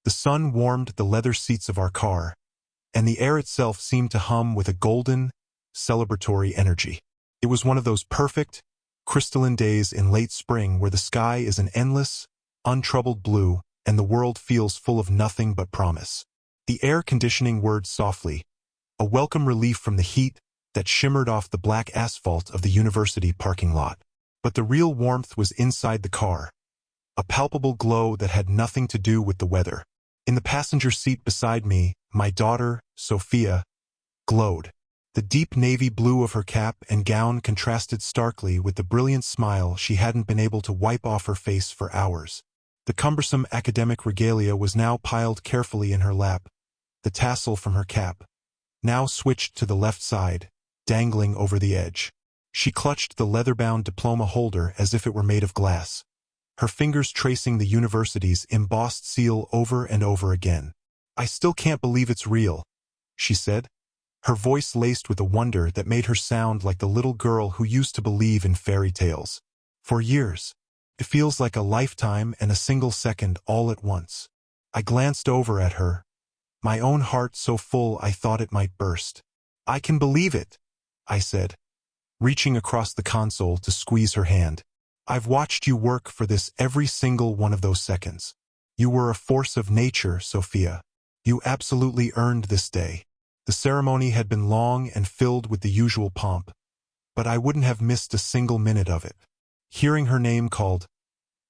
The sun warmed the leather seats of our car, and the air itself seemed to hum with a golden, celebratory energy. It was one of those perfect, crystalline days in late spring where the sky is an endless, untroubled blue and the world feels full of nothing but promise. The air conditioning whirred softly, a welcome relief from the heat that shimmered off the black asphalt of the university parking lot. But the real warmth was inside the car, a palpable glow that had nothing to do with the weather. In the passenger seat beside me, my daughter, Sophia, glowed. The deep navy blue of her cap and gown contrasted starkly with the brilliant smile she hadn't been able to wipe off her face for hours. The cumbersome academic regalia was now piled carefully in her lap, the tassel from her cap, now switched to the left side, dangling over the edge. She clutched the leather-bound diploma holder as if it were made of glass, her fingers tracing the university's embossed seal over and over again. "I still can't believe it's real," she said, her voice laced with a wonder that made her sound like the little girl who used to believe in fairy tales. "For years. It feels like a lifetime and a single second all at once." I glanced over at her, my own heart so full I thought it might burst. "I can believe it," I said, reaching across the console to squeeze her hand. "I've watched you work for this every single one of those seconds. You were a force of nature, Sophia. You absolutely earned this day." The ceremony had been long and filled with the usual pomp, but I wouldn't have missed a single minute of it. Hearing her name called,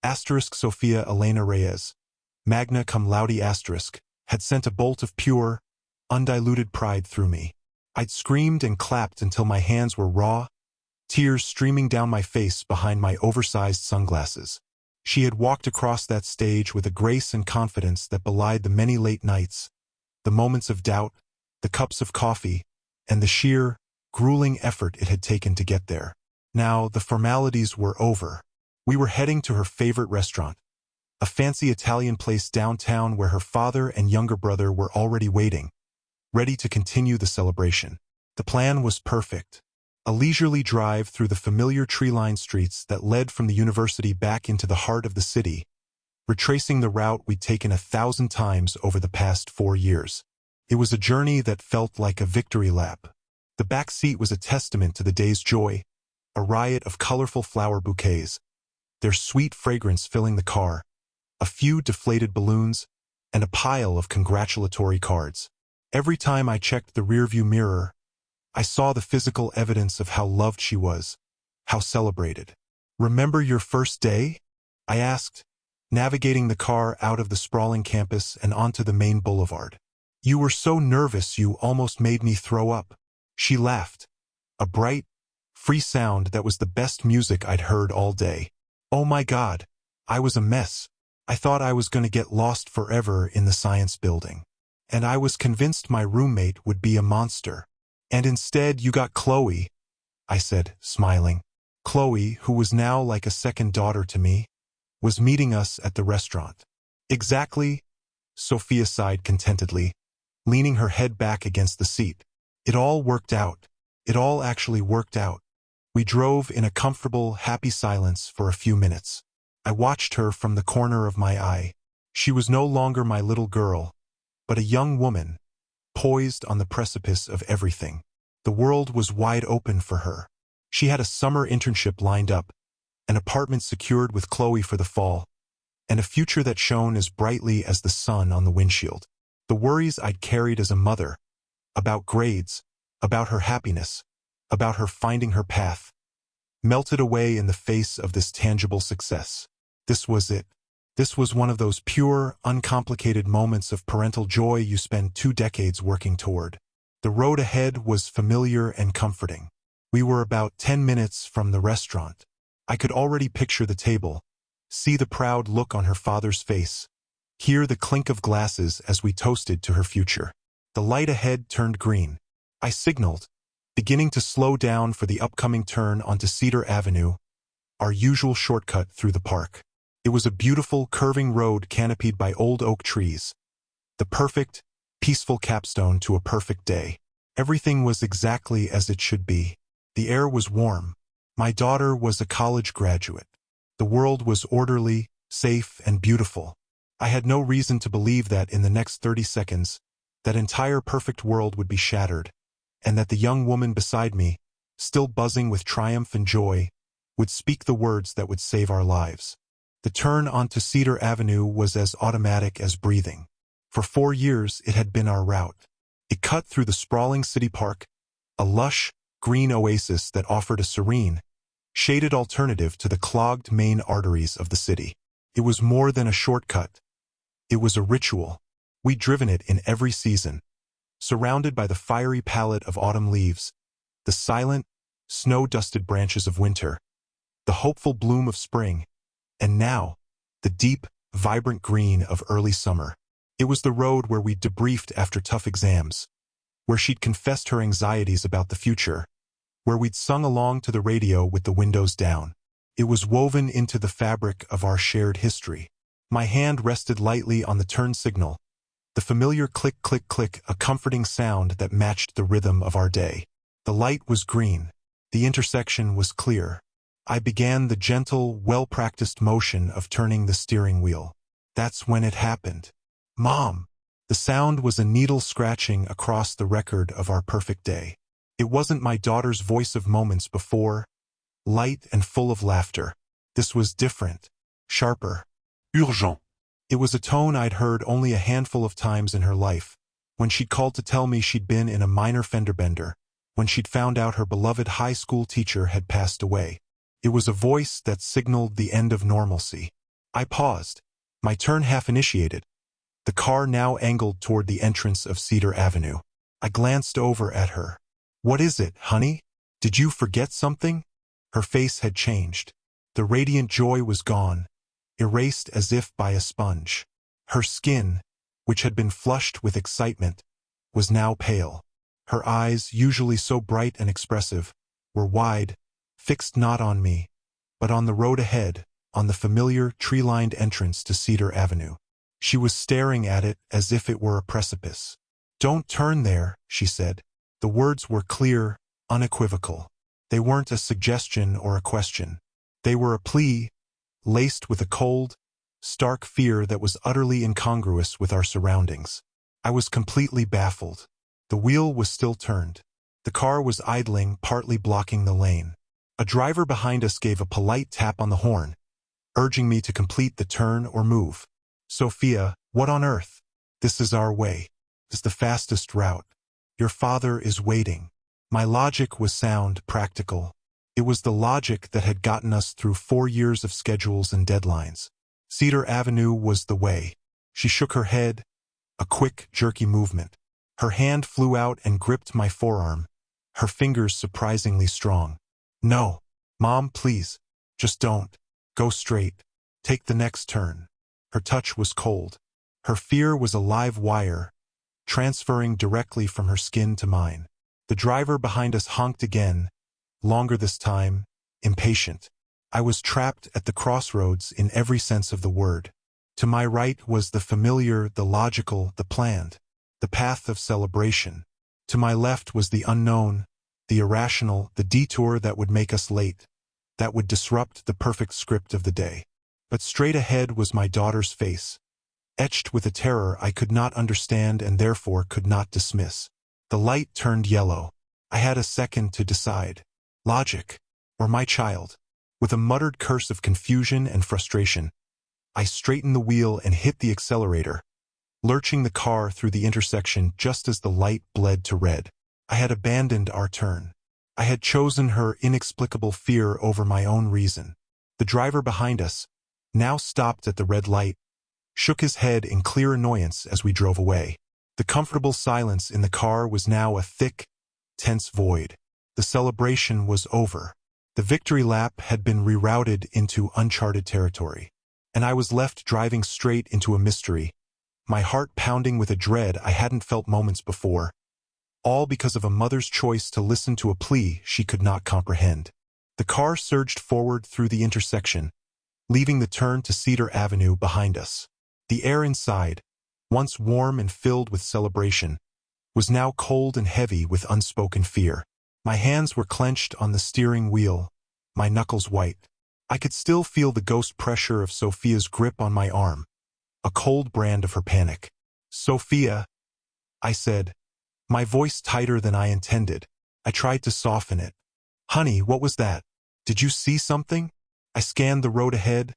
Sophia Elena Reyes, magna cum laude asterisk, had sent a bolt of pure, undiluted pride through me. I'd screamed and clapped until my hands were raw, tears streaming down my face behind my oversized sunglasses. She had walked across that stage with a grace and confidence that belied the many late nights, the moments of doubt, the cups of coffee, and the sheer, grueling effort it had taken to get there. Now the formalities were over. We were heading to her favorite restaurant, a fancy Italian place downtown where her father and younger brother were already waiting, ready to continue the celebration. The plan was perfect. A leisurely drive through the familiar tree-lined streets that led from the university back into the heart of the city, retracing the route we'd taken 1,000 times over the past 4 years. It was a journey that felt like a victory lap. The back seat was a testament to the day's joy, a riot of colorful flower bouquets, their sweet fragrance filling the car, a few deflated balloons, and a pile of congratulatory cards. Every time I checked the rearview mirror, I saw the physical evidence of how loved she was, how celebrated. "Remember your first day?" I asked, navigating the car out of the sprawling campus and onto the main boulevard. "You were so nervous you almost made me throw up." She laughed, a bright, free sound that was the best music I'd heard all day. "Oh my God, I was a mess. I thought I was going to get lost forever in the science building. And I was convinced my roommate would be a monster. And instead you got Chloe," I said, smiling. Chloe, who was now like a second daughter to me, was meeting us at the restaurant. "Exactly," Sophia sighed contentedly, leaning her head back against the seat. "It all worked out. It all actually worked out." We drove in a comfortable, happy silence for a few minutes. I watched her from the corner of my eye. She was no longer my little girl, but a young woman, poised on the precipice of everything. The world was wide open for her. She had a summer internship lined up, an apartment secured with Chloe for the fall, and a future that shone as brightly as the sun on the windshield. The worries I'd carried as a mother, about grades, about her happiness, about her finding her path, melted away in the face of this tangible success. This was it. This was one of those pure, uncomplicated moments of parental joy you spend 2 decades working toward. The road ahead was familiar and comforting. We were about 10 minutes from the restaurant. I could already picture the table, see the proud look on her father's face, hear the clink of glasses as we toasted to her future. The light ahead turned green. I signaled, beginning to slow down for the upcoming turn onto Cedar Avenue, our usual shortcut through the park. It was a beautiful, curving road canopied by old oak trees, the perfect, peaceful capstone to a perfect day. Everything was exactly as it should be. The air was warm. My daughter was a college graduate. The world was orderly, safe, and beautiful. I had no reason to believe that in the next 30 seconds, that entire perfect world would be shattered, and that the young woman beside me, still buzzing with triumph and joy, would speak the words that would save our lives. The turn onto Cedar Avenue was as automatic as breathing. For 4 years, it had been our route. It cut through the sprawling city park, a lush, green oasis that offered a serene, shaded alternative to the clogged main arteries of the city. It was more than a shortcut. It was a ritual. We'd driven it in every season, surrounded by the fiery palette of autumn leaves, the silent, snow-dusted branches of winter, the hopeful bloom of spring, and now, the deep, vibrant green of early summer. It was the road where we debriefed after tough exams, where she'd confessed her anxieties about the future, where we'd sung along to the radio with the windows down. It was woven into the fabric of our shared history. My hand rested lightly on the turn signal, the familiar click, click, click, a comforting sound that matched the rhythm of our day. The light was green. The intersection was clear. I began the gentle, well-practiced motion of turning the steering wheel. That's when it happened. Mom! The sound was a needle scratching across the record of our perfect day. It wasn't my daughter's voice of moments before, light and full of laughter. This was different, sharper. Urgent. It was a tone I'd heard only a handful of times in her life, when she'd called to tell me she'd been in a minor fender bender, when she'd found out her beloved high school teacher had passed away. It was a voice that signaled the end of normalcy. I paused, my turn half initiated, the car now angled toward the entrance of Cedar Avenue. I glanced over at her. What is it, honey? Did you forget something? Her face had changed. The radiant joy was gone, erased as if by a sponge. Her skin, which had been flushed with excitement, was now pale. Her eyes, usually so bright and expressive, were wide, fixed not on me, but on the road ahead, on the familiar tree-lined entrance to Cedar Avenue. She was staring at it as if it were a precipice. "Don't turn there," she said. The words were clear, unequivocal. They weren't a suggestion or a question. They were a plea, laced with a cold, stark fear that was utterly incongruous with our surroundings. I was completely baffled. The wheel was still turned. The car was idling, partly blocking the lane. A driver behind us gave a polite tap on the horn, urging me to complete the turn or move. "Sophia, what on earth? This is our way. It's the fastest route. Your father is waiting." My logic was sound, practical. It was the logic that had gotten us through 4 years of schedules and deadlines. Cedar Avenue was the way. She shook her head, a quick, jerky movement. Her hand flew out and gripped my forearm, her fingers surprisingly strong. "No, Mom, please. Just don't. Go straight. Take the next turn." Her touch was cold. Her fear was a live wire, transferring directly from her skin to mine. The driver behind us honked again, longer this time, impatient. I was trapped at the crossroads in every sense of the word. To my right was the familiar, the logical, the planned, the path of celebration. To my left was the unknown, the irrational, the detour that would make us late, that would disrupt the perfect script of the day. But straight ahead was my daughter's face, etched with a terror I could not understand and therefore could not dismiss. The light turned yellow. I had a second to decide. Logic, or my child. With a muttered curse of confusion and frustration, I straightened the wheel and hit the accelerator, lurching the car through the intersection just as the light bled to red. I had abandoned our turn. I had chosen her inexplicable fear over my own reason. The driver behind us, now stopped at the red light, shook his head in clear annoyance as we drove away. The comfortable silence in the car was now a thick, tense void. The celebration was over. The victory lap had been rerouted into uncharted territory, and I was left driving straight into a mystery, my heart pounding with a dread I hadn't felt moments before, all because of a mother's choice to listen to a plea she could not comprehend. The car surged forward through the intersection, leaving the turn to Cedar Avenue behind us. The air inside, once warm and filled with celebration, was now cold and heavy with unspoken fear. My hands were clenched on the steering wheel, my knuckles white. I could still feel the ghost pressure of Sophia's grip on my arm, a cold brand of her panic. "Sophia," I said, my voice tighter than I intended. I tried to soften it. "Honey, what was that? Did you see something?" I scanned the road ahead,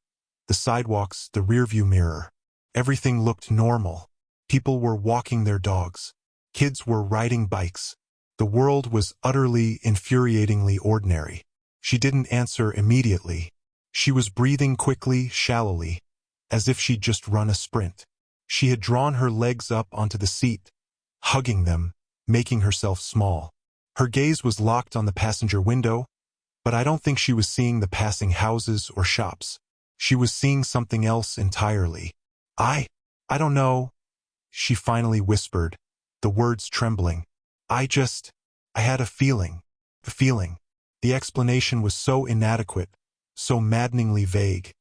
the sidewalks, the rearview mirror. Everything looked normal. People were walking their dogs. Kids were riding bikes. The world was utterly, infuriatingly ordinary. She didn't answer immediately. She was breathing quickly, shallowly, as if she'd just run a sprint. She had drawn her legs up onto the seat, hugging them, making herself small. Her gaze was locked on the passenger window, but I don't think she was seeing the passing houses or shops. She was seeing something else entirely. I don't know," she finally whispered, the words trembling. I had a feeling. The feeling. The explanation was so inadequate, so maddeningly vague,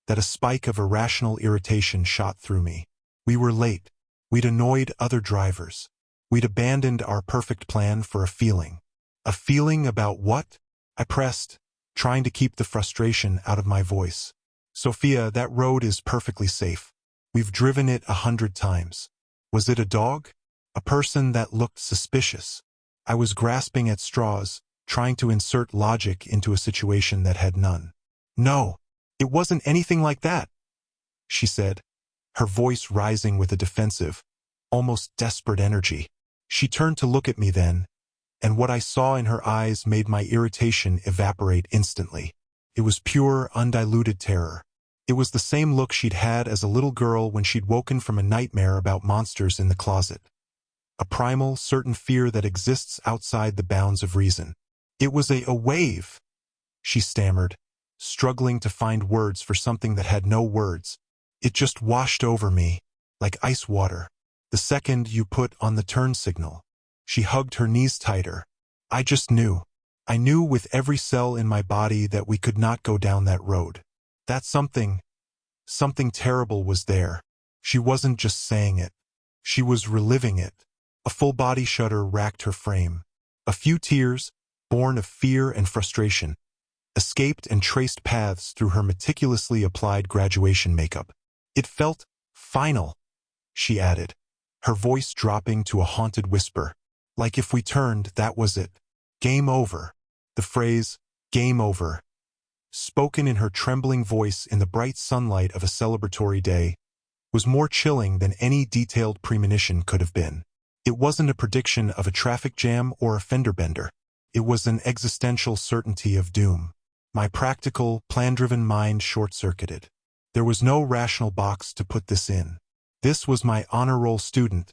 that a spike of irrational irritation shot through me. We were late. We'd annoyed other drivers. We'd abandoned our perfect plan for a feeling. A feeling about what? I pressed, trying to keep the frustration out of my voice. "Sophia, that road is perfectly safe. We've driven it 100 times. Was it a dog? A person that looked suspicious?" I was grasping at straws, trying to insert logic into a situation that had none. "No, it wasn't anything like that," she said, her voice rising with a defensive, almost desperate energy. She turned to look at me then, and what I saw in her eyes made my irritation evaporate instantly. It was pure, undiluted terror. It was the same look she'd had as a little girl when she'd woken from a nightmare about monsters in the closet. A primal, certain fear that exists outside the bounds of reason. "It was a wave," she stammered, struggling to find words for something that had no words. "It just washed over me, like ice water, the second you put on the turn signal." She hugged her knees tighter. I just knew. I knew with every cell in my body that we could not go down that road. That something terrible was there. She wasn't just saying it. She was reliving it. A full-body shudder racked her frame. A few tears, born of fear and frustration, escaped and traced paths through her meticulously applied graduation makeup. "It felt final," she added, her voice dropping to a haunted whisper. "Like if we turned, that was it. Game over." The phrase, "game over," spoken in her trembling voice in the bright sunlight of a celebratory day, was more chilling than any detailed premonition could have been. It wasn't a prediction of a traffic jam or a fender bender. It was an existential certainty of doom. My practical, plan-driven mind short-circuited. There was no rational box to put this in. This was my honor roll student,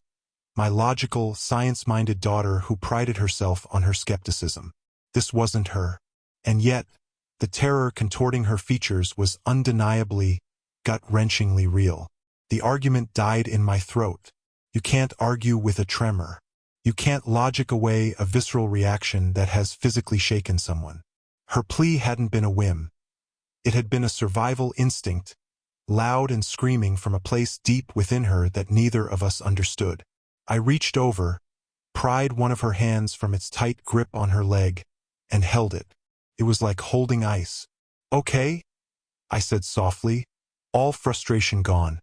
my logical, science-minded daughter who prided herself on her skepticism. This wasn't her. And yet, the terror contorting her features was undeniably, gut-wrenchingly real. The argument died in my throat. You can't argue with a tremor. You can't logic away a visceral reaction that has physically shaken someone. Her plea hadn't been a whim. It had been a survival instinct, loud and screaming from a place deep within her that neither of us understood. I reached over, pried one of her hands from its tight grip on her leg, and held it. It was like holding ice. "Okay?" I said softly, all frustration gone,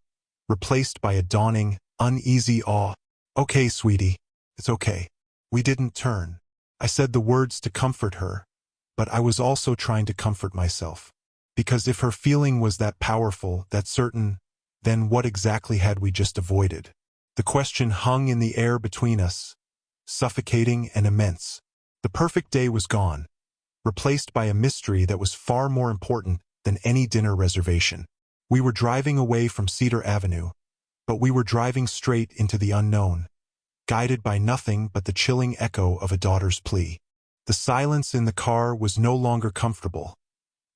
replaced by a dawning, uneasy awe. "Okay, sweetie. It's okay." We didn't turn. I said the words to comfort her, but I was also trying to comfort myself. Because if her feeling was that powerful, that certain, then what exactly had we just avoided? The question hung in the air between us, suffocating and immense. The perfect day was gone, replaced by a mystery that was far more important than any dinner reservation. We were driving away from Cedar Avenue, but we were driving straight into the unknown, guided by nothing but the chilling echo of a daughter's plea. The silence in the car was no longer comfortable.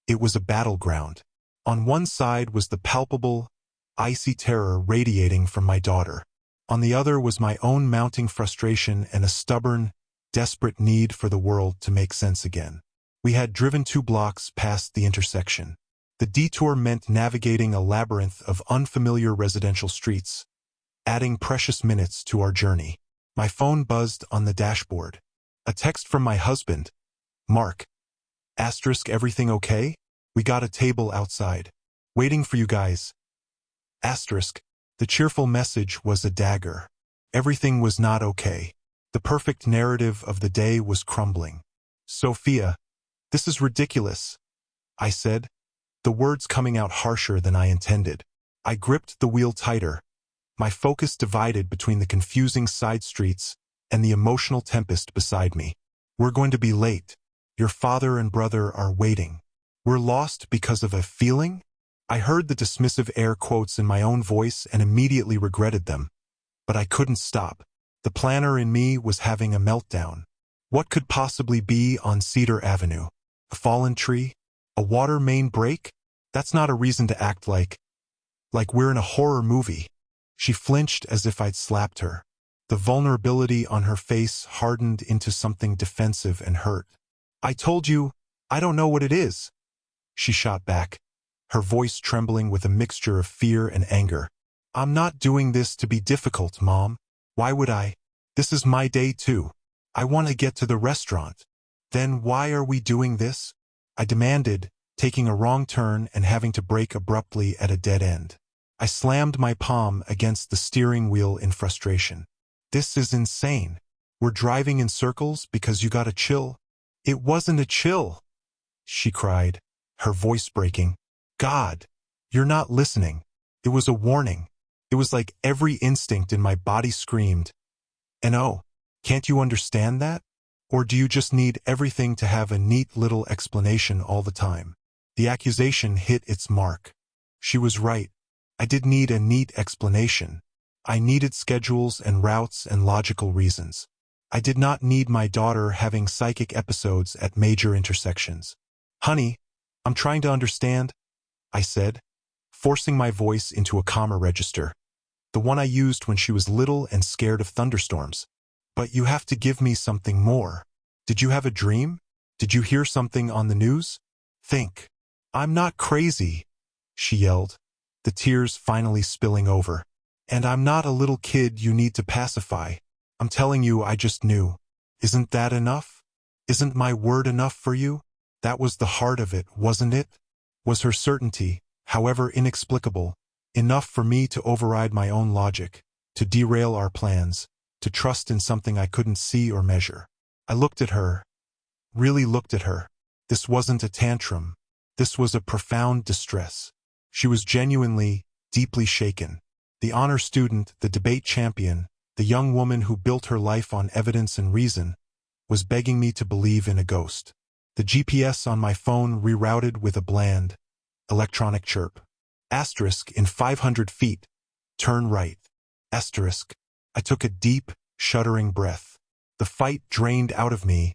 It was a battleground. On one side was the palpable, icy terror radiating from my daughter. On the other was my own mounting frustration and a stubborn, desperate need for the world to make sense again. We had driven 2 blocks past the intersection. The detour meant navigating a labyrinth of unfamiliar residential streets, adding precious minutes to our journey. My phone buzzed on the dashboard. A text from my husband, Mark. * everything okay? We got a table outside. Waiting for you guys. *. The cheerful message was a dagger. Everything was not okay. The perfect narrative of the day was crumbling. "Sophia, this is ridiculous," I said, the words coming out harsher than I intended. I gripped the wheel tighter, my focus divided between the confusing side streets and the emotional tempest beside me. "We're going to be late. Your father and brother are waiting. We're lost because of a feeling?" I heard the dismissive air quotes in my own voice and immediately regretted them. But I couldn't stop. The planner in me was having a meltdown. What could possibly be on Cedar Avenue? A fallen tree? A water main break? That's not a reason to act like we're in a horror movie. She flinched as if I'd slapped her. The vulnerability on her face hardened into something defensive and hurt. "I told you, I don't know what it is," she shot back, her voice trembling with a mixture of fear and anger. "I'm not doing this to be difficult, Mom. Why would I? This is my day too. I want to get to the restaurant." "Then why are we doing this?" I demanded, taking a wrong turn and having to brake abruptly at a dead end. I slammed my palm against the steering wheel in frustration. "This is insane. We're driving in circles because you got a chill." "It wasn't a chill," she cried, her voice breaking. "God, you're not listening. It was a warning." It was like every instinct in my body screamed. And oh, can't you understand that? Or do you just need everything to have a neat little explanation all the time? The accusation hit its mark. She was right. I did need a neat explanation. I needed schedules and routes and logical reasons. I did not need my daughter having psychic episodes at major intersections. "Honey, I'm trying to understand," I said, forcing my voice into a calmer register, the one I used when she was little and scared of thunderstorms. "But you have to give me something more. Did you have a dream? Did you hear something on the news? Think." "I'm not crazy," she yelled, the tears finally spilling over. "And I'm not a little kid you need to pacify. I'm telling you, I just knew. Isn't that enough? Isn't my word enough for you?" That was the heart of it, wasn't it? Was her certainty, however inexplicable, enough for me to override my own logic, to derail our plans, to trust in something I couldn't see or measure? I looked at her, really looked at her. This wasn't a tantrum. This was a profound distress. She was genuinely, deeply shaken. The honor student, the debate champion, the young woman who built her life on evidence and reason, was begging me to believe in a ghost. The GPS on my phone rerouted with a bland, electronic chirp. Asterisk in 500 feet. Turn right. Asterisk. I took a deep, shuddering breath. The fight drained out of me,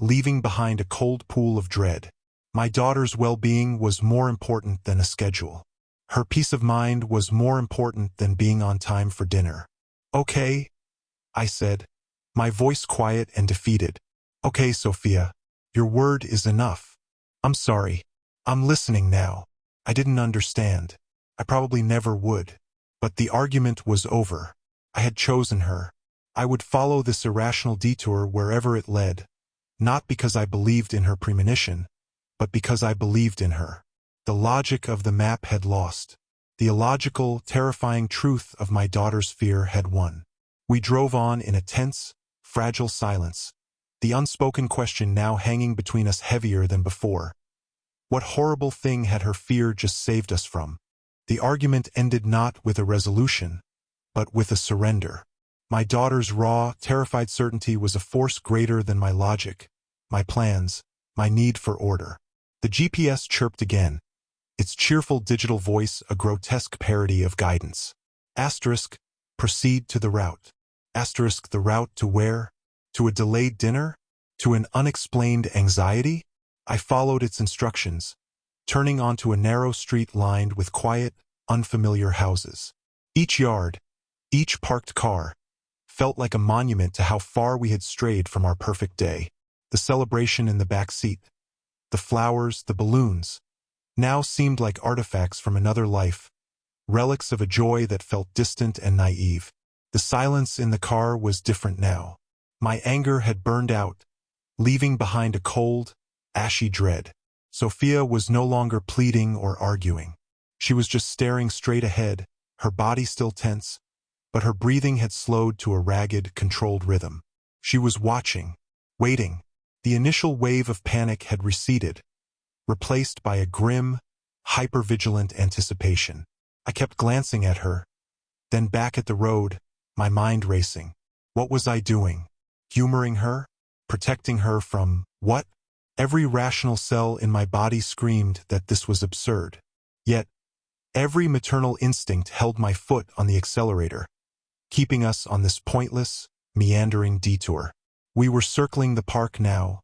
leaving behind a cold pool of dread. My daughter's well-being was more important than a schedule. Her peace of mind was more important than being on time for dinner. "Okay," I said, my voice quiet and defeated. "Okay, Sophia, your word is enough. I'm sorry. I'm listening now. I didn't understand. I probably never would. But the argument was over. I had chosen her. I would follow this irrational detour wherever it led, not because I believed in her premonition, but because I believed in her. The logic of the map had lost. The illogical, terrifying truth of my daughter's fear had won. We drove on in a tense, fragile silence, the unspoken question now hanging between us heavier than before. What horrible thing had her fear just saved us from? The argument ended not with a resolution, but with a surrender. My daughter's raw, terrified certainty was a force greater than my logic, my plans, my need for order. The GPS chirped again, its cheerful digital voice a grotesque parody of guidance. Asterisk, proceed to the route. Asterisk, the route to where? To a delayed dinner? To an unexplained anxiety? I followed its instructions, turning onto a narrow street lined with quiet, unfamiliar houses. Each yard, each parked car, felt like a monument to how far we had strayed from our perfect day. The celebration in the back seat, the flowers, the balloons, now seemed like artifacts from another life, relics of a joy that felt distant and naive. The silence in the car was different now. My anger had burned out, leaving behind a cold, ashy dread. Sophia was no longer pleading or arguing. She was just staring straight ahead, her body still tense, but her breathing had slowed to a ragged, controlled rhythm. She was watching, waiting. The initial wave of panic had receded, replaced by a grim, hyper-vigilant anticipation. I kept glancing at her, then back at the road, my mind racing. What was I doing? Humoring her? Protecting her from what? Every rational cell in my body screamed that this was absurd. Yet, every maternal instinct held my foot on the accelerator, keeping us on this pointless, meandering detour. We were circling the park now,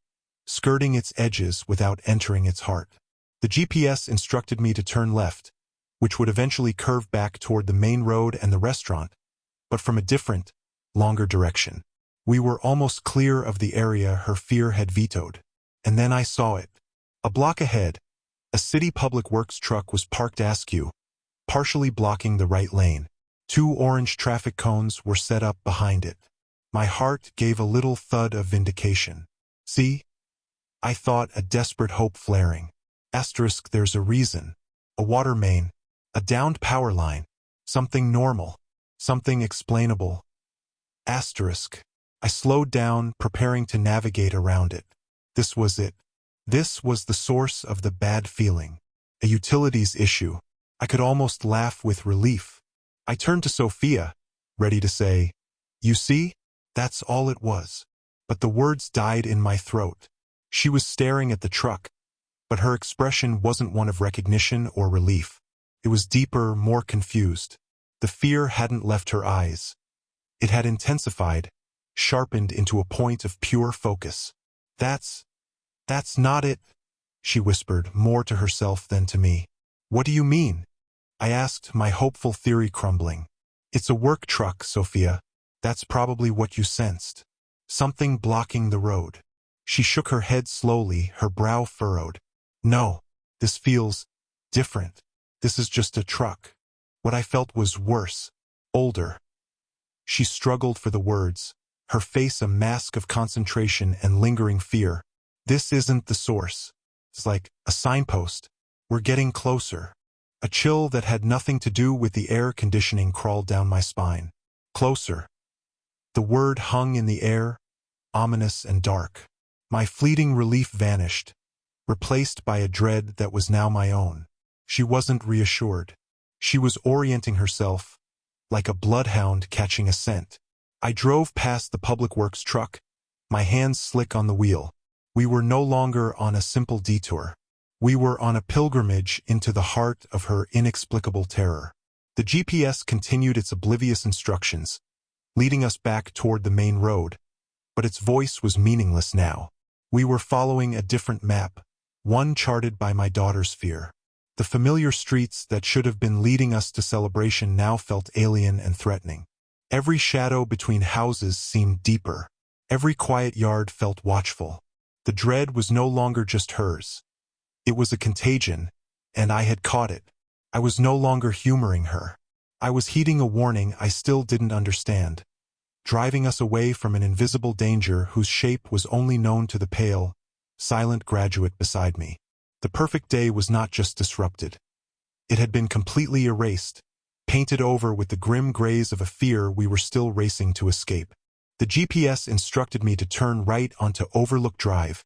skirting its edges without entering its heart. The GPS instructed me to turn left, which would eventually curve back toward the main road and the restaurant, but from a different, longer direction. We were almost clear of the area her fear had vetoed. And then I saw it. A block ahead, a city public works truck was parked askew, partially blocking the right lane. 2 orange traffic cones were set up behind it. My heart gave a little thud of vindication. See? I thought, a desperate hope flaring. Asterisk, there's a reason. A water main. A downed power line. Something normal. Something explainable. Asterisk. I slowed down, preparing to navigate around it. This was it. This was the source of the bad feeling. A utilities issue. I could almost laugh with relief. I turned to Sophia, ready to say, "You see? That's all it was." But the words died in my throat. She was staring at the truck, but her expression wasn't one of recognition or relief. It was deeper, more confused. The fear hadn't left her eyes. It had intensified, sharpened into a point of pure focus. That's not it," she whispered, more to herself than to me. "What do you mean?" I asked, my hopeful theory crumbling. "It's a work truck, Sophia. That's probably what you sensed. Something blocking the road." She shook her head slowly, her brow furrowed. "No, this feels different. This is just a truck." What I felt was worse, older. She struggled for the words, her face a mask of concentration and lingering fear. "This isn't the source. It's like a signpost. We're getting closer." A chill that had nothing to do with the air conditioning crawled down my spine. Closer. The word hung in the air, ominous and dark. My fleeting relief vanished, replaced by a dread that was now my own. She wasn't reassured. She was orienting herself, like a bloodhound catching a scent. I drove past the public works truck, my hands slick on the wheel. We were no longer on a simple detour. We were on a pilgrimage into the heart of her inexplicable terror. The GPS continued its oblivious instructions, leading us back toward the main road, but its voice was meaningless now. We were following a different map, one charted by my daughter's fear. The familiar streets that should have been leading us to Celebration now felt alien and threatening. Every shadow between houses seemed deeper. Every quiet yard felt watchful. The dread was no longer just hers. It was a contagion, and I had caught it. I was no longer humoring her. I was heeding a warning I still didn't understand, driving us away from an invisible danger whose shape was only known to the pale, silent graduate beside me. The perfect day was not just disrupted. It had been completely erased, painted over with the grim grays of a fear we were still racing to escape. The GPS instructed me to turn right onto Overlook Drive,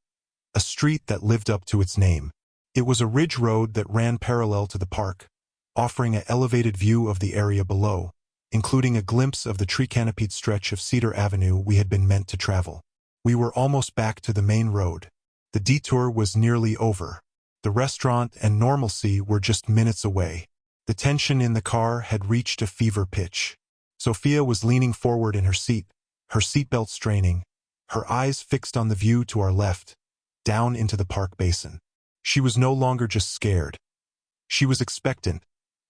a street that lived up to its name. It was a ridge road that ran parallel to the park, offering an elevated view of the area below, including a glimpse of the tree-canopied stretch of Cedar Avenue we had been meant to travel. We were almost back to the main road. The detour was nearly over. The restaurant and normalcy were just minutes away. The tension in the car had reached a fever pitch. Sophia was leaning forward in her seat, her seatbelt straining, her eyes fixed on the view to our left, down into the park basin. She was no longer just scared. She was expectant,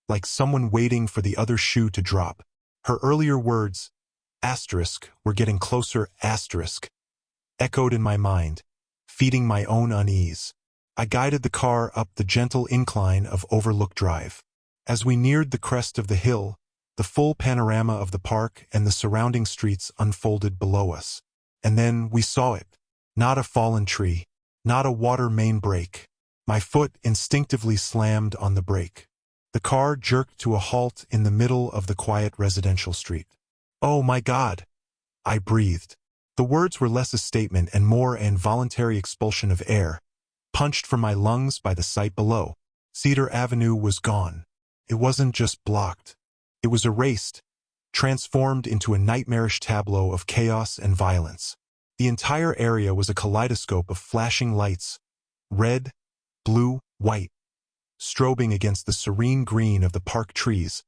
like someone waiting for the other shoe to drop. Her earlier words, asterisk, "we're getting closer, asterisk," echoed in my mind, feeding my own unease. I guided the car up the gentle incline of Overlook Drive. As we neared the crest of the hill, the full panorama of the park and the surrounding streets unfolded below us. And then we saw it. Not a fallen tree, not a water main break. My foot instinctively slammed on the brake. The car jerked to a halt in the middle of the quiet residential street. "Oh my God!" I breathed. The words were less a statement and more an involuntary expulsion of air, punched from my lungs by the sight below. Cedar Avenue was gone. It wasn't just blocked. It was erased, transformed into a nightmarish tableau of chaos and violence. The entire area was a kaleidoscope of flashing lights, red, blue, white, strobing against the serene green of the park trees,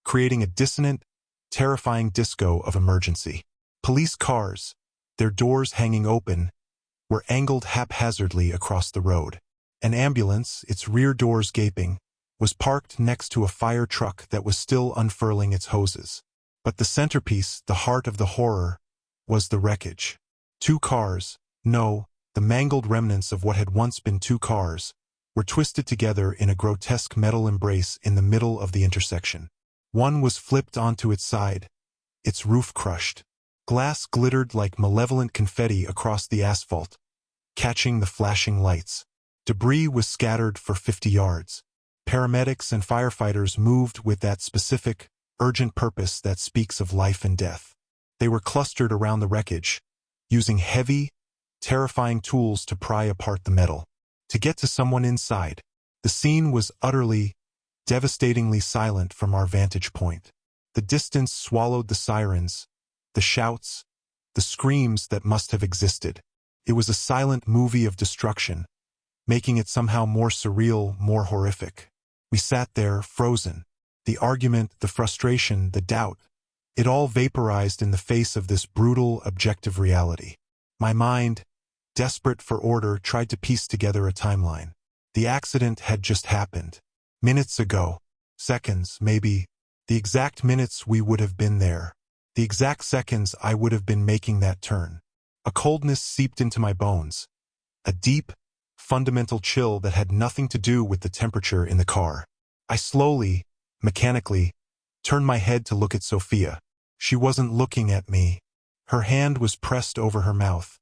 creating a dissonant, terrifying disco of emergency. Police cars, their doors hanging open, were angled haphazardly across the road. An ambulance, its rear doors gaping, was parked next to a fire truck that was still unfurling its hoses. But the centerpiece, the heart of the horror, was the wreckage. Two cars, no, the mangled remnants of what had once been two cars, were twisted together in a grotesque metal embrace in the middle of the intersection. One was flipped onto its side, its roof crushed. Glass glittered like malevolent confetti across the asphalt, catching the flashing lights. Debris was scattered for 50 yards. Paramedics and firefighters moved with that specific, urgent purpose that speaks of life and death. They were clustered around the wreckage, using heavy, terrifying tools to pry apart the metal. To get to someone inside, the scene was utterly, devastatingly silent from our vantage point. The distance swallowed the sirens, the shouts, the screams that must have existed. It was a silent movie of destruction, making it somehow more surreal, more horrific. We sat there, frozen. The argument, the frustration, the doubt, it all vaporized in the face of this brutal, objective reality. My mind, desperate for order, tried to piece together a timeline. The accident had just happened. Minutes ago. Seconds, maybe. The exact minutes we would have been there. The exact seconds I would have been making that turn. A coldness seeped into my bones. A deep, fundamental chill that had nothing to do with the temperature in the car. I slowly, mechanically, turned my head to look at Sophia. She wasn't looking at me. Her hand was pressed over her mouth,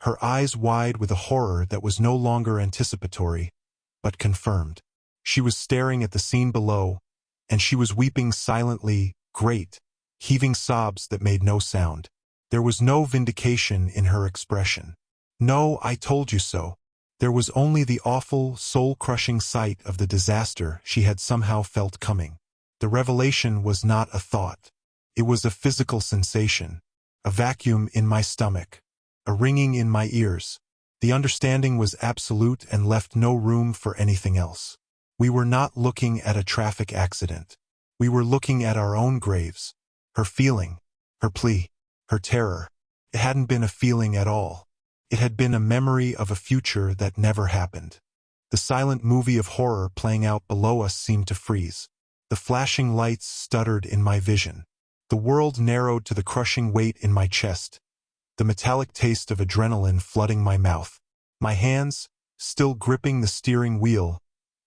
her eyes wide with a horror that was no longer anticipatory, but confirmed. She was staring at the scene below, and she was weeping silently, great, heaving sobs that made no sound. There was no vindication in her expression. No, I told you so. There was only the awful, soul-crushing sight of the disaster she had somehow felt coming. The revelation was not a thought. It was a physical sensation, a vacuum in my stomach, a ringing in my ears. The understanding was absolute and left no room for anything else. We were not looking at a traffic accident. We were looking at our own graves. Her feeling, her plea, her terror. It hadn't been a feeling at all. It had been a memory of a future that never happened. The silent movie of horror playing out below us seemed to freeze. The flashing lights stuttered in my vision. The world narrowed to the crushing weight in my chest, the metallic taste of adrenaline flooding my mouth. My hands, still gripping the steering wheel,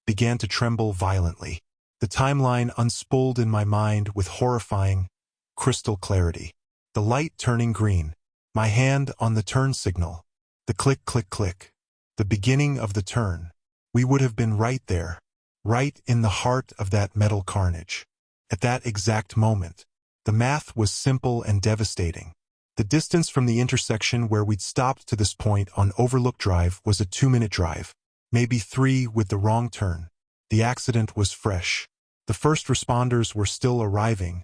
began to tremble violently. The timeline unspooled in my mind with horrifying, crystal clarity. The light turning green, my hand on the turn signal, the click, click, click, the beginning of the turn. We would have been right there, right in the heart of that metal carnage. At that exact moment, the math was simple and devastating. The distance from the intersection where we'd stopped to this point on Overlook Drive was a 2-minute drive, maybe 3 with the wrong turn. The accident was fresh. The first responders were still arriving,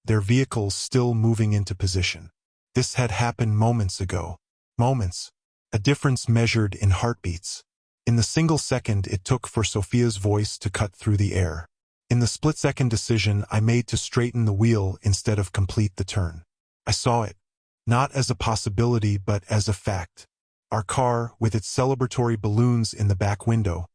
their vehicles still moving into position. This had happened moments ago. Moments. A difference measured in heartbeats. In the single second it took for Sophia's voice to cut through the air. In the split-second decision I made to straighten the wheel instead of complete the turn. I saw it, not as a possibility but as a fact. Our car, with its celebratory balloons in the back window,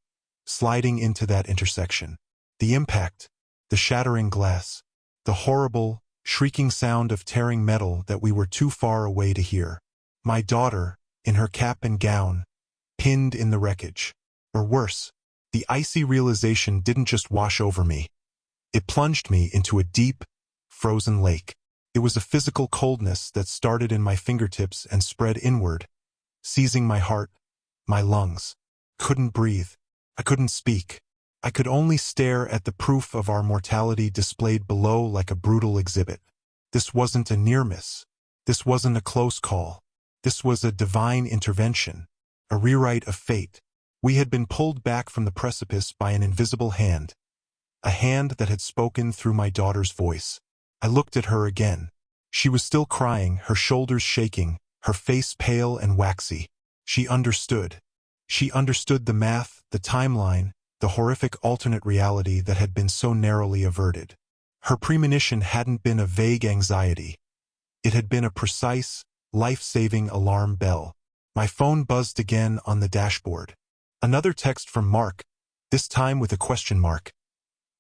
sliding into that intersection. The impact, the shattering glass, the horrible, shrieking sound of tearing metal that we were too far away to hear. My daughter, in her cap and gown, pinned in the wreckage. Or worse, the icy realization didn't just wash over me. It plunged me into a deep, frozen lake. It was a physical coldness that started in my fingertips and spread inward, seizing my heart, my lungs. Couldn't breathe. I couldn't speak. I could only stare at the proof of our mortality displayed below like a brutal exhibit. This wasn't a near miss. This wasn't a close call. This was a divine intervention, a rewrite of fate. We had been pulled back from the precipice by an invisible hand, a hand that had spoken through my daughter's voice. I looked at her again. She was still crying, her shoulders shaking, her face pale and waxy. She understood. She understood the math, the timeline, the horrific alternate reality that had been so narrowly averted. Her premonition hadn't been a vague anxiety. It had been a precise, life-saving alarm bell. My phone buzzed again on the dashboard. Another text from Mark, this time with a question mark.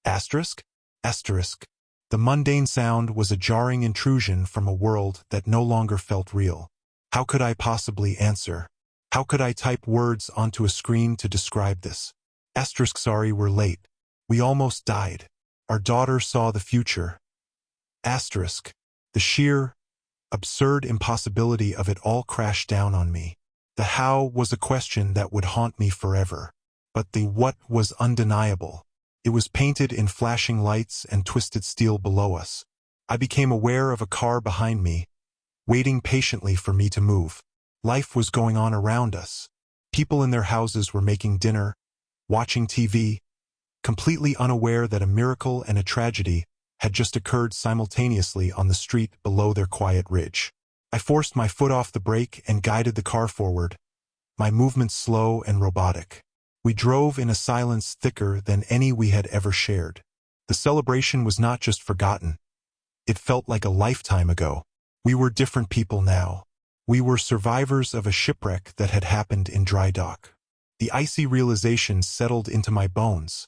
Asterisk? Asterisk. The mundane sound was a jarring intrusion from a world that no longer felt real. How could I possibly answer? How could I type words onto a screen to describe this? Asterisk, sorry, we're late. We almost died. Our daughter saw the future. Asterisk. The sheer, absurd impossibility of it all crashed down on me. The how was a question that would haunt me forever. But the what was undeniable. It was painted in flashing lights and twisted steel below us. I became aware of a car behind me, waiting patiently for me to move. Life was going on around us. People in their houses were making dinner, watching TV, completely unaware that a miracle and a tragedy had just occurred simultaneously on the street below their quiet ridge. I forced my foot off the brake and guided the car forward, my movements slow and robotic. We drove in a silence thicker than any we had ever shared. The celebration was not just forgotten. It felt like a lifetime ago. We were different people now. We were survivors of a shipwreck that had happened in dry dock. The icy realization settled into my bones.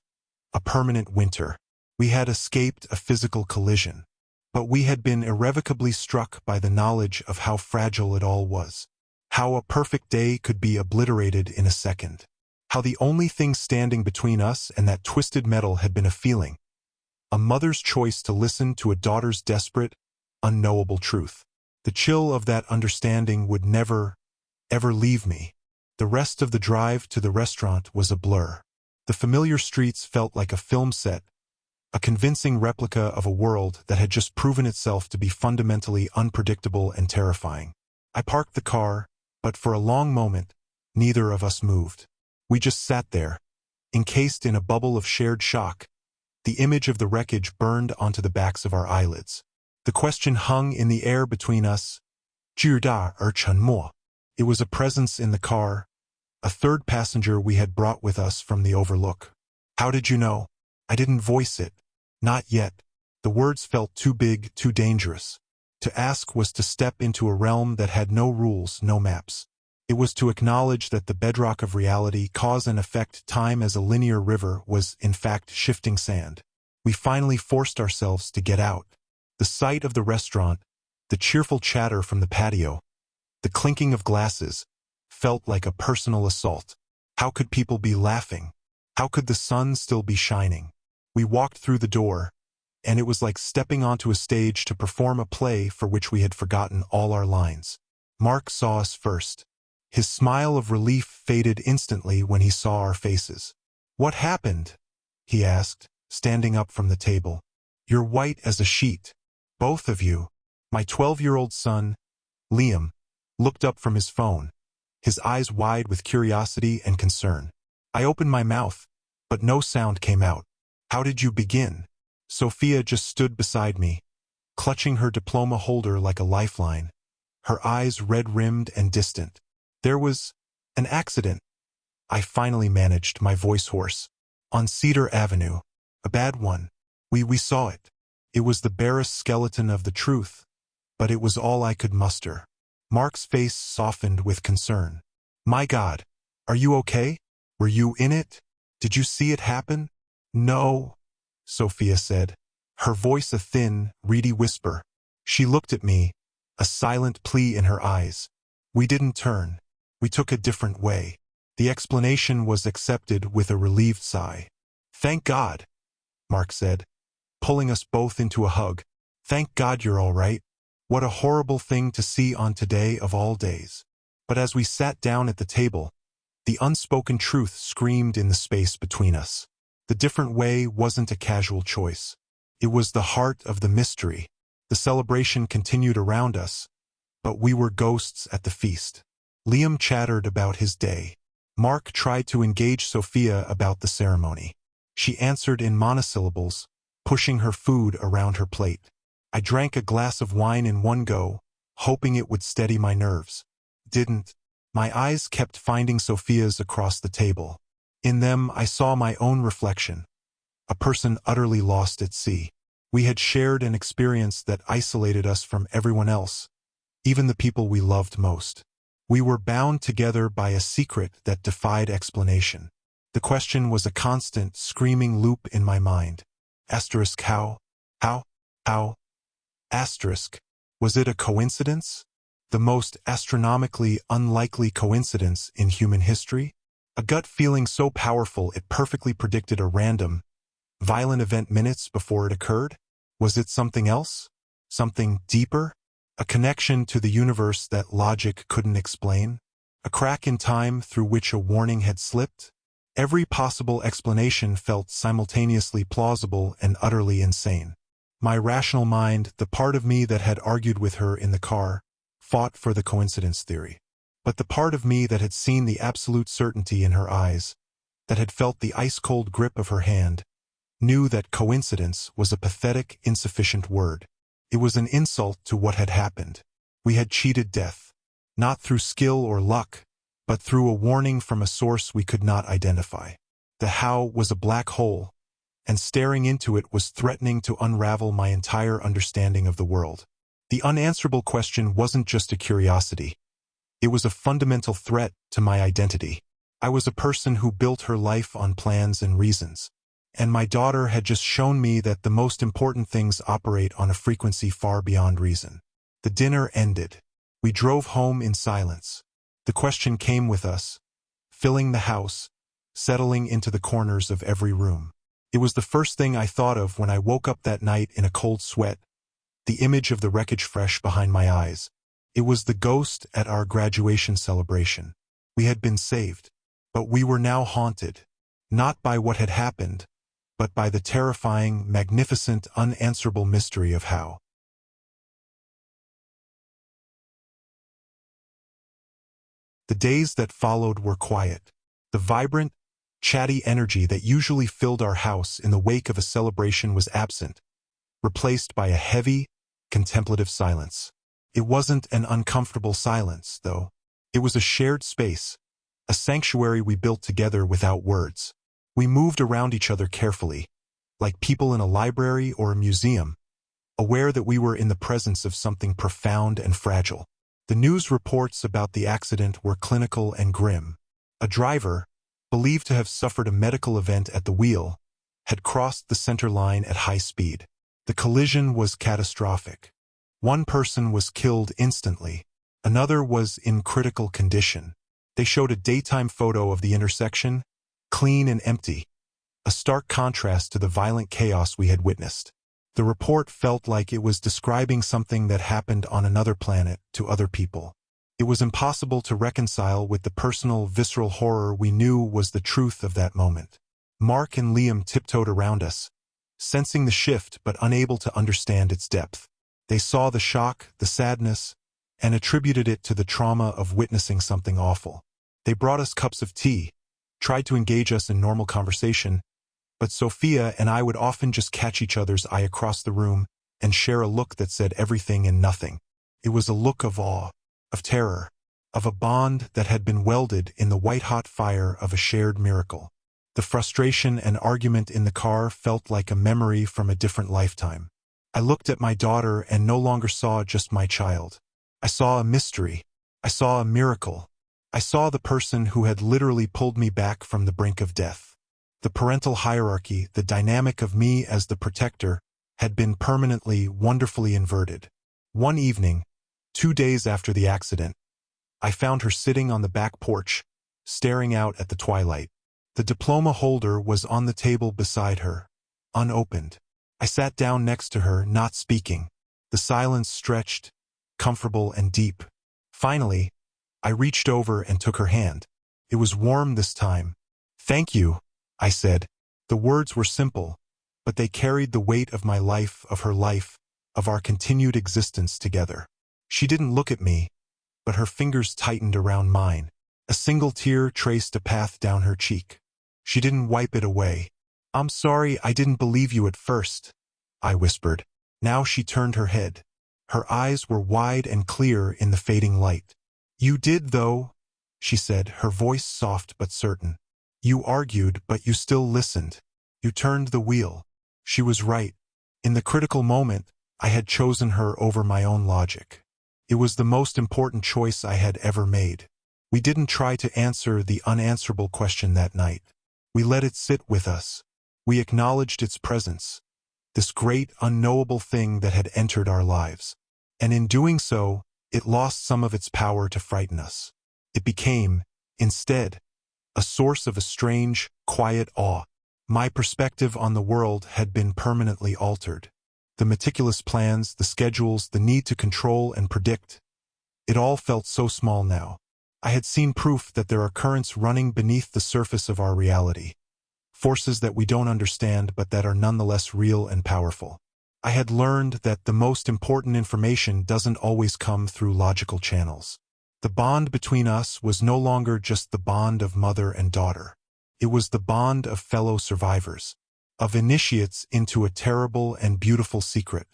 A permanent winter. We had escaped a physical collision. But we had been irrevocably struck by the knowledge of how fragile it all was. How a perfect day could be obliterated in a second. How the only thing standing between us and that twisted metal had been a feeling. A mother's choice to listen to a daughter's desperate, unknowable truth. The chill of that understanding would never, ever leave me. The rest of the drive to the restaurant was a blur. The familiar streets felt like a film set, a convincing replica of a world that had just proven itself to be fundamentally unpredictable and terrifying. I parked the car, but for a long moment, neither of us moved. We just sat there, encased in a bubble of shared shock. The image of the wreckage burned onto the backs of our eyelids. The question hung in the air between us. 知道而沉默. It was a presence in the car, a third passenger we had brought with us from the overlook. How did you know? I didn't voice it. Not yet. The words felt too big, too dangerous. To ask was to step into a realm that had no rules, no maps. It was to acknowledge that the bedrock of reality, cause and effect, time as a linear river, was, in fact, shifting sand. We finally forced ourselves to get out. The sight of the restaurant, the cheerful chatter from the patio, the clinking of glasses, felt like a personal assault. How could people be laughing? How could the sun still be shining? We walked through the door, and it was like stepping onto a stage to perform a play for which we had forgotten all our lines. Mark saw us first. His smile of relief faded instantly when he saw our faces. "What happened?" he asked, standing up from the table. "You're white as a sheet. Both of you." My 12-year-old son, Liam, looked up from his phone, his eyes wide with curiosity and concern. I opened my mouth, but no sound came out. "How did you begin?" Sophia just stood beside me, clutching her diploma holder like a lifeline, her eyes red-rimmed and distant. "There was an accident," I finally managed, my voice hoarse. "On Cedar Avenue. A bad one. We saw it. It was the barest skeleton of the truth, but it was all I could muster." Mark's face softened with concern. "My God, are you okay? Were you in it? Did you see it happen?" "No," Sophia said, her voice a thin, reedy whisper. She looked at me, a silent plea in her eyes. "We didn't turn. We took a different way." The explanation was accepted with a relieved sigh. "Thank God," Mark said, pulling us both into a hug. "Thank God you're all right. What a horrible thing to see on today of all days." But as we sat down at the table, the unspoken truth screamed in the space between us. The different way wasn't a casual choice. It was the heart of the mystery. The celebration continued around us, but we were ghosts at the feast. Liam chattered about his day. Mark tried to engage Sophia about the ceremony. She answered in monosyllables, pushing her food around her plate. I drank a glass of wine in one go, hoping it would steady my nerves. Didn't. My eyes kept finding Sophia's across the table. In them I saw my own reflection, a person utterly lost at sea. We had shared an experience that isolated us from everyone else, even the people we loved most. We were bound together by a secret that defied explanation. The question was a constant, screaming loop in my mind. Asterisk how? How? Asterisk. Was it a coincidence? The most astronomically unlikely coincidence in human history? A gut feeling so powerful it perfectly predicted a random, violent event minutes before it occurred? Was it something else? Something deeper? A connection to the universe that logic couldn't explain? A crack in time through which a warning had slipped? Every possible explanation felt simultaneously plausible and utterly insane. My rational mind, the part of me that had argued with her in the car, fought for the coincidence theory. But the part of me that had seen the absolute certainty in her eyes, that had felt the ice-cold grip of her hand, knew that coincidence was a pathetic, insufficient word. It was an insult to what had happened. We had cheated death, not through skill or luck, but through a warning from a source we could not identify. The how was a black hole, and staring into it was threatening to unravel my entire understanding of the world. The unanswerable question wasn't just a curiosity. It was a fundamental threat to my identity. I was a person who built her life on plans and reasons, and my daughter had just shown me that the most important things operate on a frequency far beyond reason. The dinner ended. We drove home in silence. The question came with us, filling the house, settling into the corners of every room. It was the first thing I thought of when I woke up that night in a cold sweat, the image of the wreckage fresh behind my eyes. It was the ghost at our graduation celebration. We had been saved, but we were now haunted, not by what had happened, but by the terrifying, magnificent, unanswerable mystery of how. The days that followed were quiet. The vibrant, chatty energy that usually filled our house in the wake of a celebration was absent, replaced by a heavy, contemplative silence. It wasn't an uncomfortable silence, though. It was a shared space, a sanctuary we built together without words. We moved around each other carefully, like people in a library or a museum, aware that we were in the presence of something profound and fragile. The news reports about the accident were clinical and grim. A driver, believed to have suffered a medical event at the wheel, had crossed the center line at high speed. The collision was catastrophic. One person was killed instantly. Another was in critical condition. They showed a daytime photo of the intersection, clean and empty, a stark contrast to the violent chaos we had witnessed. The report felt like it was describing something that happened on another planet to other people. It was impossible to reconcile with the personal, visceral horror we knew was the truth of that moment. Mark and Liam tiptoed around us, sensing the shift but unable to understand its depth. They saw the shock, the sadness, and attributed it to the trauma of witnessing something awful. They brought us cups of tea, tried to engage us in normal conversation, but Sophia and I would often just catch each other's eye across the room and share a look that said everything and nothing. It was a look of awe, of terror, of a bond that had been welded in the white-hot fire of a shared miracle. The frustration and argument in the car felt like a memory from a different lifetime. I looked at my daughter and no longer saw just my child. I saw a mystery. I saw a miracle. I saw the person who had literally pulled me back from the brink of death. The parental hierarchy, the dynamic of me as the protector, had been permanently, wonderfully inverted. One evening, 2 days after the accident, I found her sitting on the back porch, staring out at the twilight. The diploma holder was on the table beside her, unopened. I sat down next to her, not speaking. The silence stretched, comfortable and deep. Finally, I reached over and took her hand. It was warm this time. "Thank you," I said. The words were simple, but they carried the weight of my life, of her life, of our continued existence together. She didn't look at me, but her fingers tightened around mine. A single tear traced a path down her cheek. She didn't wipe it away. "I'm sorry I didn't believe you at first," I whispered. Now she turned her head. Her eyes were wide and clear in the fading light. "You did, though," she said, her voice soft but certain. "You argued, but you still listened. You turned the wheel." She was right. In the critical moment, I had chosen her over my own logic. It was the most important choice I had ever made. We didn't try to answer the unanswerable question that night. We let it sit with us. We acknowledged its presence, this great, unknowable thing that had entered our lives. And in doing so, it lost some of its power to frighten us. It became, instead, a source of a strange, quiet awe. My perspective on the world had been permanently altered. The meticulous plans, the schedules, the need to control and predict, it all felt so small now. I had seen proof that there are currents running beneath the surface of our reality, forces that we don't understand but that are nonetheless real and powerful. I had learned that the most important information doesn't always come through logical channels. The bond between us was no longer just the bond of mother and daughter. It was the bond of fellow survivors, of initiates into a terrible and beautiful secret.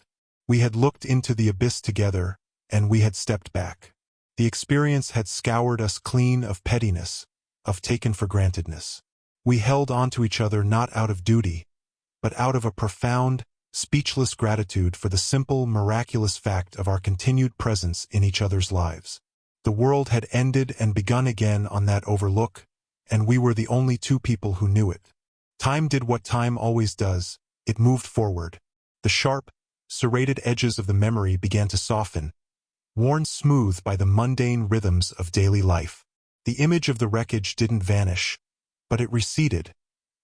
We had looked into the abyss together, and we had stepped back. The experience had scoured us clean of pettiness, of taken-for-grantedness. We held onto each other not out of duty, but out of a profound, speechless gratitude for the simple, miraculous fact of our continued presence in each other's lives. The world had ended and begun again on that overlook, and we were the only two people who knew it. Time did what time always does. It moved forward. The sharp, serrated edges of the memory began to soften, worn smooth by the mundane rhythms of daily life. The image of the wreckage didn't vanish, but it receded,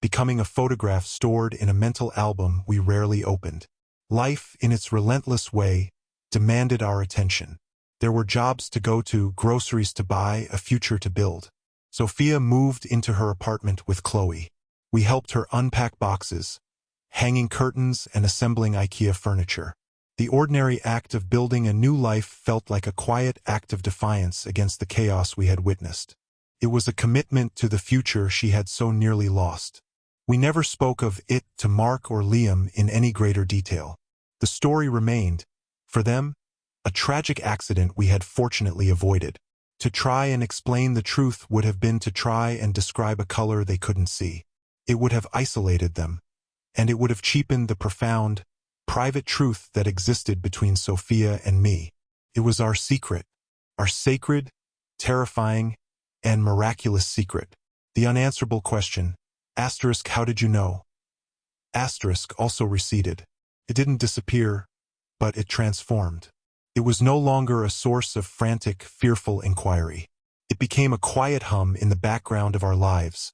becoming a photograph stored in a mental album we rarely opened. Life, in its relentless way, demanded our attention. There were jobs to go to, groceries to buy, a future to build. Sophia moved into her apartment with Chloe. We helped her unpack boxes, hanging curtains and assembling IKEA furniture. The ordinary act of building a new life felt like a quiet act of defiance against the chaos we had witnessed. It was a commitment to the future she had so nearly lost. We never spoke of it to Mark or Liam in any greater detail. The story remained, for them, a tragic accident we had fortunately avoided. To try and explain the truth would have been to try and describe a color they couldn't see. It would have isolated them, and it would have cheapened the profound, private truth that existed between Sophia and me. It was our secret, our sacred, terrifying, and miraculous secret. The unanswerable question, asterisk, how did you know? Asterisk also receded. It didn't disappear, but it transformed. It was no longer a source of frantic, fearful inquiry. It became a quiet hum in the background of our lives,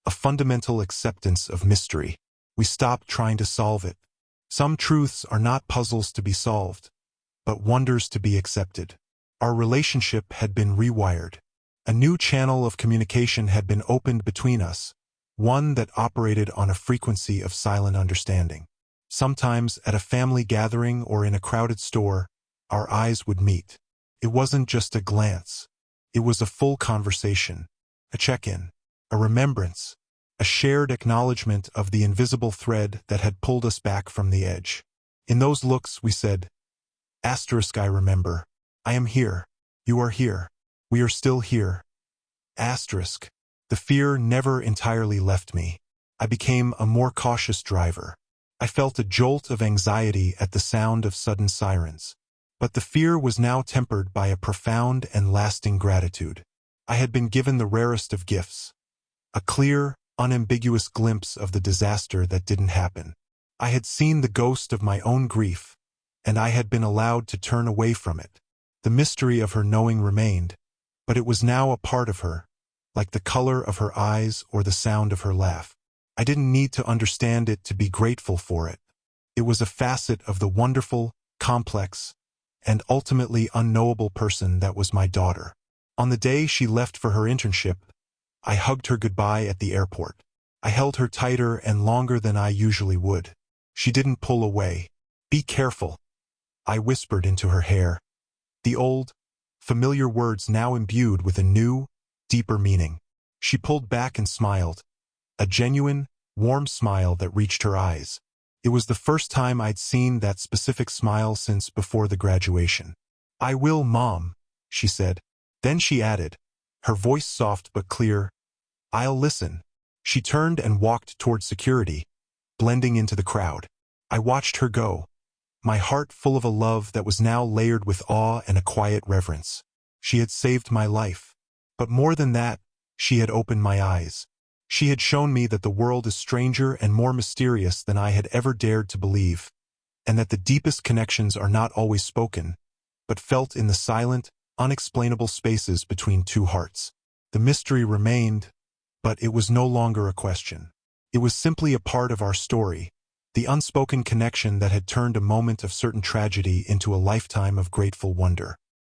a fundamental acceptance of mystery. We stopped trying to solve it. Some truths are not puzzles to be solved, but wonders to be accepted. Our relationship had been rewired. A new channel of communication had been opened between us, one that operated on a frequency of silent understanding. Sometimes at a family gathering or in a crowded store, our eyes would meet. It wasn't just a glance. It was a full conversation, a check-in, a remembrance, a shared acknowledgement of the invisible thread that had pulled us back from the edge. In those looks, we said, asterisk, I remember. I am here. You are here. We are still here. Asterisk. The fear never entirely left me. I became a more cautious driver. I felt a jolt of anxiety at the sound of sudden sirens. But the fear was now tempered by a profound and lasting gratitude. I had been given the rarest of gifts, a clear, unambiguous glimpse of the disaster that didn't happen. I had seen the ghost of my own grief, and I had been allowed to turn away from it. The mystery of her knowing remained, but it was now a part of her, like the color of her eyes or the sound of her laugh. I didn't need to understand it to be grateful for it. It was a facet of the wonderful, complex, and ultimately unknowable person that was my daughter. On the day she left for her internship, I hugged her goodbye at the airport. I held her tighter and longer than I usually would. She didn't pull away. "Be careful," I whispered into her hair. The old, familiar words now imbued with a new, deeper meaning. She pulled back and smiled. A genuine, warm smile that reached her eyes. It was the first time I'd seen that specific smile since before the graduation. "I will, Mom," she said. Then she added, her voice soft but clear, "I'll listen." She turned and walked toward security, blending into the crowd. I watched her go, my heart full of a love that was now layered with awe and a quiet reverence. She had saved my life. But more than that, she had opened my eyes. She had shown me that the world is stranger and more mysterious than I had ever dared to believe, and that the deepest connections are not always spoken, but felt in the silent, unexplainable spaces between two hearts. The mystery remained, but it was no longer a question. It was simply a part of our story, the unspoken connection that had turned a moment of certain tragedy into a lifetime of grateful wonder.